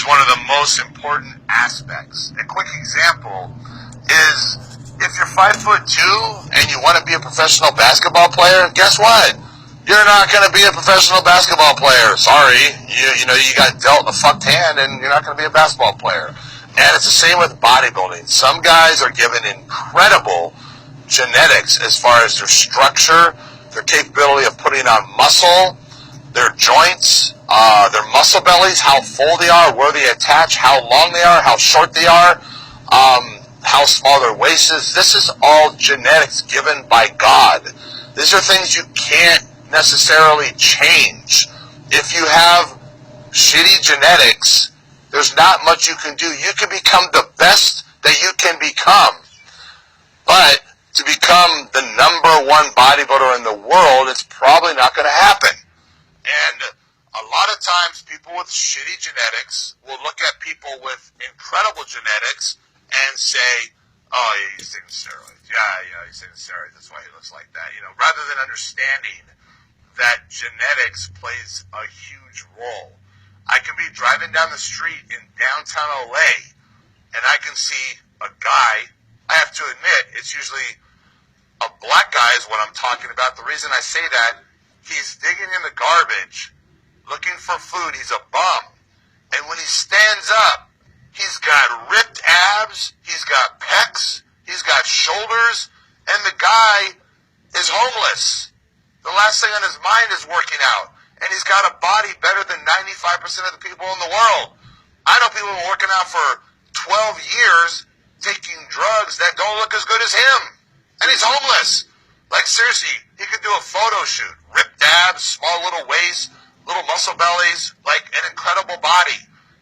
is one of the most important aspects. A quick example is if you're 5'2" and you want to be a professional basketball player, guess what? You're not going to be a professional basketball player. Sorry. You know, you got dealt a fucked hand and you're not going to be a basketball player. And it's the same with bodybuilding. Some guys are given incredible genetics as far as their structure, their capability of putting on muscle, their joints, their muscle bellies, how full they are, where they attach, how long they are, how short they are, how small their waist is. This is all genetics given by God. These are things you can't necessarily change. If you have shitty genetics, there's not much you can do. You can become the best that you can become. But to become the #1 bodybuilder in the world, it's probably not going to happen. And a lot of times people with shitty genetics will look at people with incredible genetics and say, oh, yeah, he's taking steroids. Yeah, he's taking steroids. That's why he looks like that. You know, rather than understanding that genetics plays a huge role. I can be driving down the street in downtown LA and I can see a guy. I have to admit, it's usually a black guy is what I'm talking about. The reason I say that, he's digging in the garbage, looking for food. He's a bum. And when he stands up, he's got ripped abs, he's got pecs, he's got shoulders, and the guy is homeless. The last thing on his mind is working out. And he's got a body better than 95% of the people in the world. I know people who are working out for 12 years taking drugs that don't look as good as him. And he's homeless. Like, seriously, he could do a photo shoot. Ripped abs, small little waist, little muscle bellies, like an incredible body.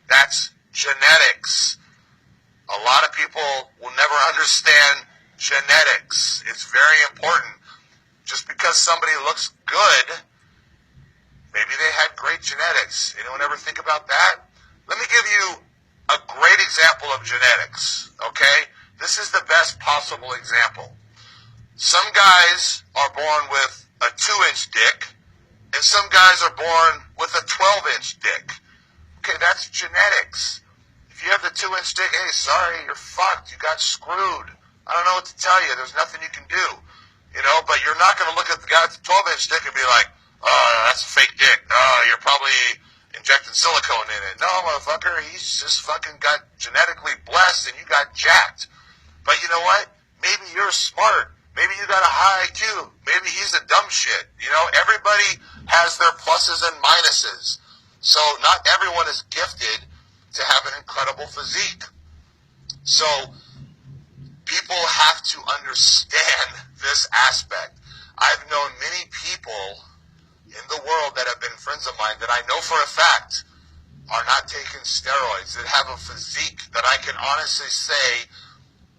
That's genetics. A lot of people will never understand genetics. It's very important. Just because somebody looks good, maybe they had great genetics. Anyone ever think about that? Let me give you a great example of genetics, okay? This is the best possible example. Some guys are born with a 2-inch dick, and some guys are born with a 12-inch dick. Okay, that's genetics. If you have the 2-inch dick, hey, sorry, you're fucked. You got screwed. I don't know what to tell you. There's nothing you can do. You know, but you're not going to look at the guy with the 12-inch dick and be like, oh, that's a fake dick. Oh, you're probably injecting silicone in it. No, motherfucker, he's just fucking got genetically blessed and you got jacked. But you know what? Maybe you're smart. Maybe you got a high IQ. Maybe he's a dumb shit. You know, everybody has their pluses and minuses. So not everyone is gifted to have an incredible physique. So people have to understand this aspect. I've known many people in the world that have been friends of mine that I know for a fact are not taking steroids, that have a physique that I can honestly say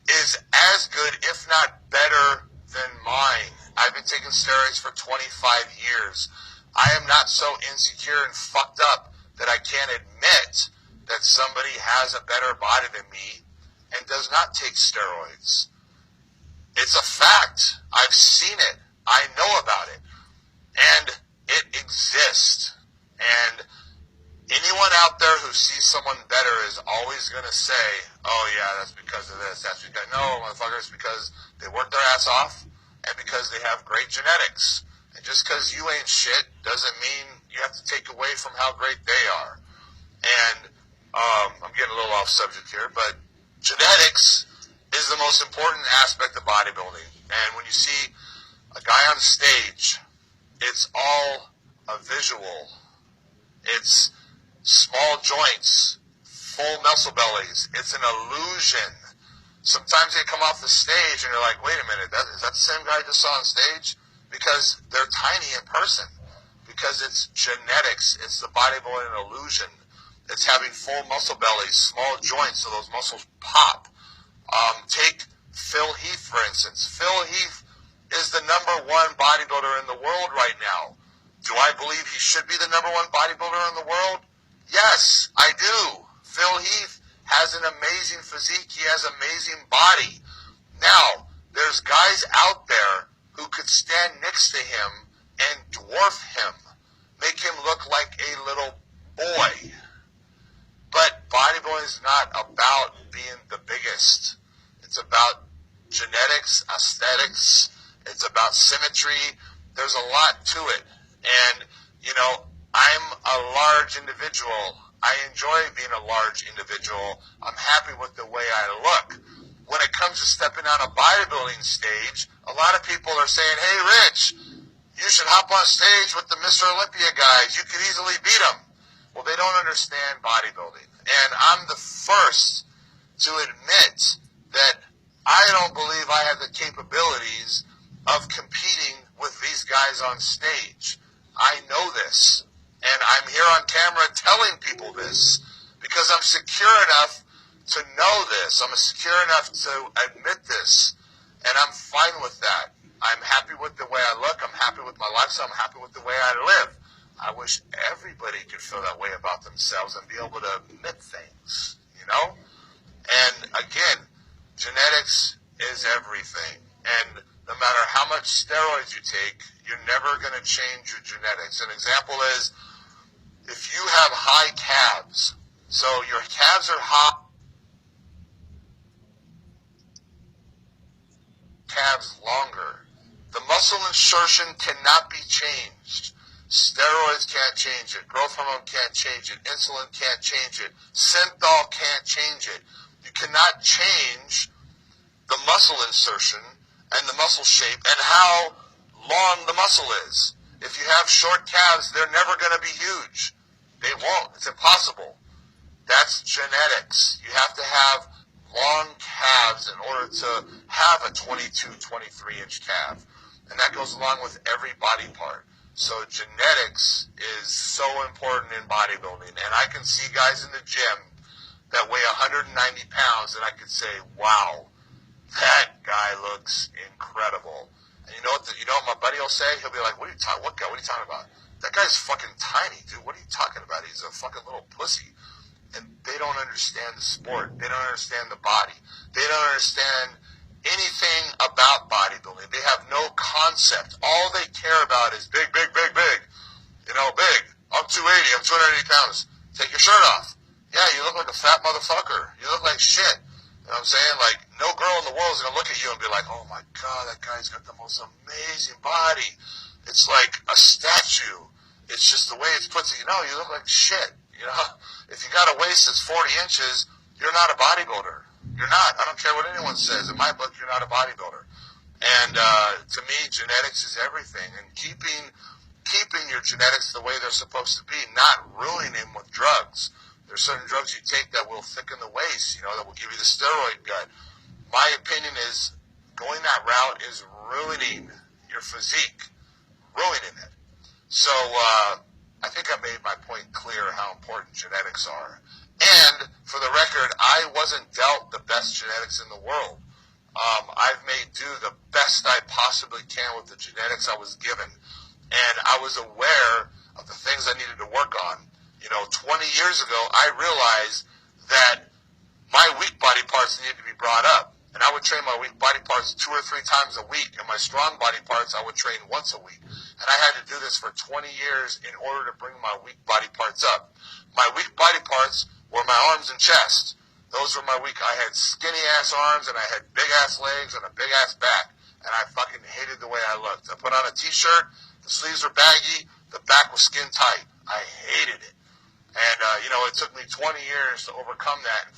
is as good, if not better, than mine. I've been taking steroids for 25 years. I am not so insecure and fucked up that I can't admit that somebody has a better body than me and does not take steroids. It's a fact. I've seen it. I know about it. And it exists. And anyone out there who sees someone better is always going to say, oh yeah, that's because of this. That's because, no, motherfucker, it's because they work their ass off and because they have great genetics. And just because you ain't shit doesn't mean you have to take away from how great they are. And I'm getting a little off subject here, but genetics is the most important aspect of bodybuilding. And when you see a guy on stage, it's all a visual. It's small joints, full muscle bellies. It's an illusion. Sometimes they come off the stage and you're like, wait a minute, is that the same guy I just saw on stage? Because they're tiny in person. Because it's genetics. It's the bodybuilding illusion. It's having full muscle bellies, small joints so those muscles pop. Take Phil Heath, for instance. Phil Heath is the #1 bodybuilder in the world right now. Do I believe he should be the #1 bodybuilder in the world? Yes, I do. Phil Heath has an amazing physique. He has an amazing body. Now, there's guys out there who could stand next to him and dwarf him, make him look like a little boy. But steroids not about being the biggest. It's about genetics, aesthetics. It's about symmetry. There's a lot to it. And, I'm a large individual. I enjoy being a large individual. I'm happy with the way I look. When it comes to stepping on a bodybuilding stage, a lot of people are saying, hey, Rich, you should hop on stage with the Mr. Olympia guys. You could easily beat them. Well, they don't understand bodybuilding. And I'm the first to admit that I don't believe I have the capabilities of competing with these guys on stage. I know this. And I'm here on camera telling people this because I'm secure enough to know this. I'm secure enough to admit this. And I'm fine with that. I'm happy with the way I look. I'm happy with my lifestyle. I'm happy with the way I live. I wish everybody could feel that way about themselves and be able to admit things, And again, genetics is everything. And no matter how much steroids you take, you're never going to change your genetics. An example is if you have high calves, so your calves are high, calves longer, the muscle insertion cannot be changed. Steroids can't change it. Growth hormone can't change it. Insulin can't change it. Synthol can't change it. You cannot change the muscle insertion and the muscle shape and how long the muscle is. If you have short calves, they're never going to be huge. They won't. It's impossible. That's genetics. You have to have long calves in order to have a 22, 23-inch calf. And that goes along with every body part. So genetics is so important in bodybuilding. And I can see guys in the gym that weigh 190 pounds and I could say, wow, that guy looks incredible. And you know what my buddy will say? He'll be like, what are you talking about? That guy's fucking tiny, dude. What are you talking about? He's a fucking little pussy. And they don't understand the sport. They don't understand the body. They don't understand anything about bodybuilding. They have no concept. All they care about is big, big, big, big. Big. I'm 280. I'm 280 pounds. Take your shirt off. Yeah, you look like a fat motherfucker. You look like shit. You know what I'm saying? Like, no girl in the world is going to look at you and be like, oh my God, that guy's got the most amazing body. It's like a statue. It's just the way it's put to you. No, you look like shit. If you got a waist that's 40 inches, you're not a bodybuilder. You're not. I don't care what anyone says. In my book, you're not a bodybuilder. And to me, genetics is everything. And keeping your genetics the way they're supposed to be, not ruining them with drugs. There's certain drugs you take that will thicken the waist, that will give you the steroid gut. My opinion is going that route is ruining your physique, ruining it. So I think I made my point clear how important genetics are. And for the record, I wasn't dealt the best genetics in the world. I've made do the best I possibly can with the genetics I was given. And I was aware of the things I needed to work on. 20 years ago, I realized that my weak body parts needed to be brought up. And I would train my weak body parts 2 or 3 times a week. And my strong body parts, I would train once a week. And I had to do this for 20 years in order to bring my weak body parts up. My weak body parts were my arms and chest. Those were my weak. I had skinny-ass arms, and I had big-ass legs, and a big-ass back. And I fucking hated the way I looked. I put on a T-shirt. The sleeves were baggy. The back was skin tight. I hated it. And, it took me 20 years to overcome that.